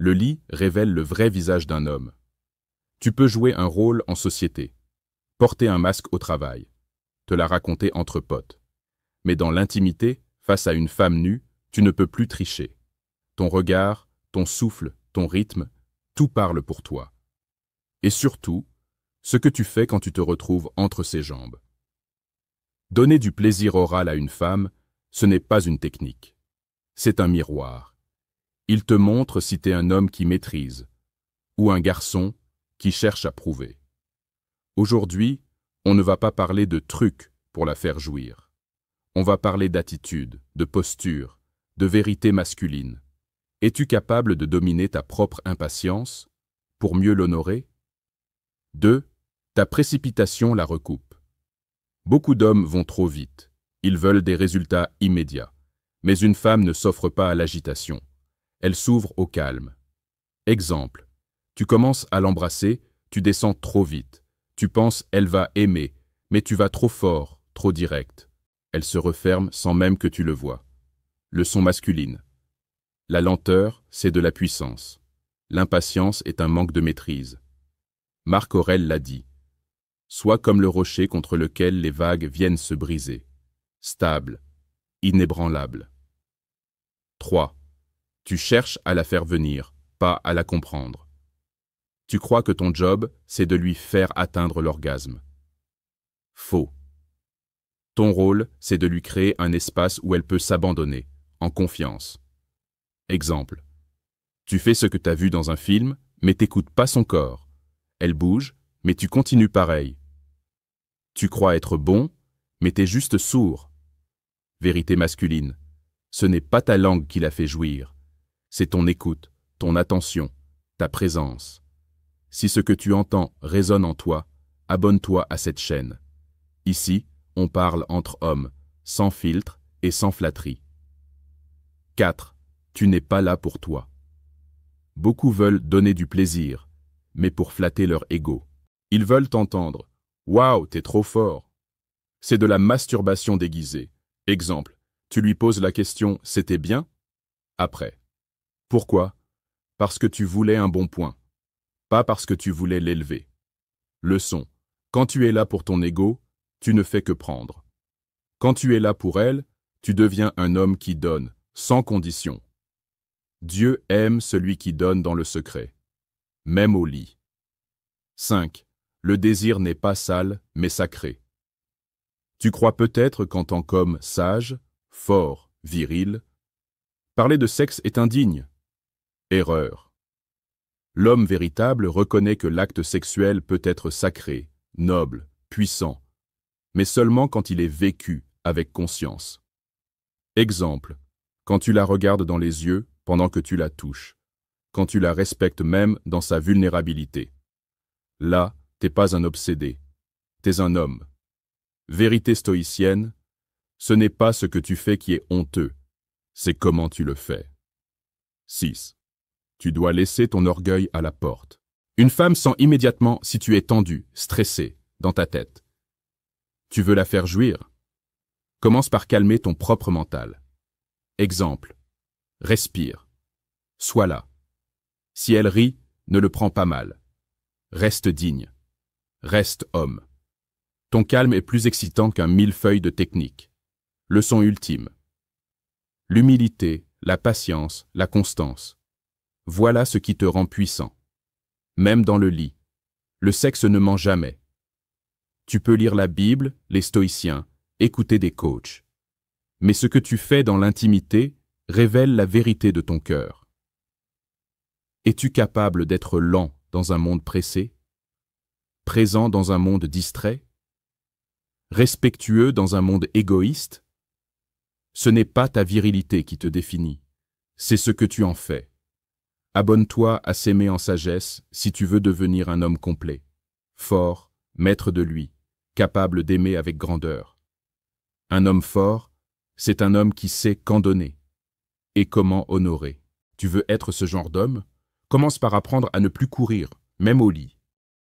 Le lit révèle le vrai visage d'un homme. Tu peux jouer un rôle en société, porter un masque au travail, te la raconter entre potes. Mais dans l'intimité, face à une femme nue, tu ne peux plus tricher. Ton regard, ton souffle, ton rythme, tout parle pour toi. Et surtout, ce que tu fais quand tu te retrouves entre ses jambes. Donner du plaisir oral à une femme, ce n'est pas une technique. C'est un miroir. Il te montre si t'es un homme qui maîtrise, ou un garçon qui cherche à prouver. Aujourd'hui, on ne va pas parler de trucs pour la faire jouir. On va parler d'attitude, de posture, de vérité masculine. Es-tu capable de dominer ta propre impatience pour mieux l'honorer? 2. Ta précipitation la recoupe. Beaucoup d'hommes vont trop vite. Ils veulent des résultats immédiats. Mais une femme ne s'offre pas à l'agitation. Elle s'ouvre au calme. Exemple. Tu commences à l'embrasser, tu descends trop vite. Tu penses elle va aimer, mais tu vas trop fort, trop direct. Elle se referme sans même que tu le vois. Leçon masculine. La lenteur, c'est de la puissance. L'impatience est un manque de maîtrise. Marc Aurèle l'a dit. Sois comme le rocher contre lequel les vagues viennent se briser. Stable, inébranlable. 3. Tu cherches à la faire venir, pas à la comprendre. Tu crois que ton job, c'est de lui faire atteindre l'orgasme. Faux. Ton rôle, c'est de lui créer un espace où elle peut s'abandonner, en confiance. Exemple. Tu fais ce que tu as vu dans un film, mais t'écoutes pas son corps. Elle bouge, mais tu continues pareil. Tu crois être bon, mais t'es juste sourd. Vérité masculine. Ce n'est pas ta langue qui la fait jouir. C'est ton écoute, ton attention, ta présence. Si ce que tu entends résonne en toi, abonne-toi à cette chaîne. Ici, on parle entre hommes, sans filtre et sans flatterie. 4. Tu n'es pas là pour toi. Beaucoup veulent donner du plaisir, mais pour flatter leur ego. Ils veulent t'entendre. Waouh, t'es trop fort. C'est de la masturbation déguisée. Exemple, tu lui poses la question « C'était bien ?» Après. Pourquoi? Parce que tu voulais un bon point, pas parce que tu voulais l'élever. Leçon. Quand tu es là pour ton ego, tu ne fais que prendre. Quand tu es là pour elle, tu deviens un homme qui donne, sans condition. Dieu aime celui qui donne dans le secret, même au lit. 5. Le désir n'est pas sale, mais sacré. Tu crois peut-être qu'en tant qu'homme sage, fort, viril, parler de sexe est indigne. Erreur. L'homme véritable reconnaît que l'acte sexuel peut être sacré, noble, puissant, mais seulement quand il est vécu avec conscience. Exemple, quand tu la regardes dans les yeux pendant que tu la touches, quand tu la respectes même dans sa vulnérabilité. Là, t'es pas un obsédé, t'es un homme. Vérité stoïcienne, ce n'est pas ce que tu fais qui est honteux, c'est comment tu le fais. 6. Tu dois laisser ton orgueil à la porte. Une femme sent immédiatement si tu es tendu, stressé, dans ta tête. Tu veux la faire jouir? Commence par calmer ton propre mental. Exemple. Respire. Sois là. Si elle rit, ne le prends pas mal. Reste digne. Reste homme. Ton calme est plus excitant qu'un millefeuille de technique. Leçon ultime. L'humilité, la patience, la constance. Voilà ce qui te rend puissant. Même dans le lit. Le sexe ne ment jamais. Tu peux lire la Bible, les stoïciens, écouter des coachs. Mais ce que tu fais dans l'intimité révèle la vérité de ton cœur. Es-tu capable d'être lent dans un monde pressé? Présent dans un monde distrait? Respectueux dans un monde égoïste? Ce n'est pas ta virilité qui te définit, c'est ce que tu en fais. Abonne-toi à s'aimer en sagesse si tu veux devenir un homme complet, fort, maître de lui, capable d'aimer avec grandeur. Un homme fort, c'est un homme qui sait quand donner et comment honorer. Tu veux être ce genre d'homme? Commence par apprendre à ne plus courir, même au lit.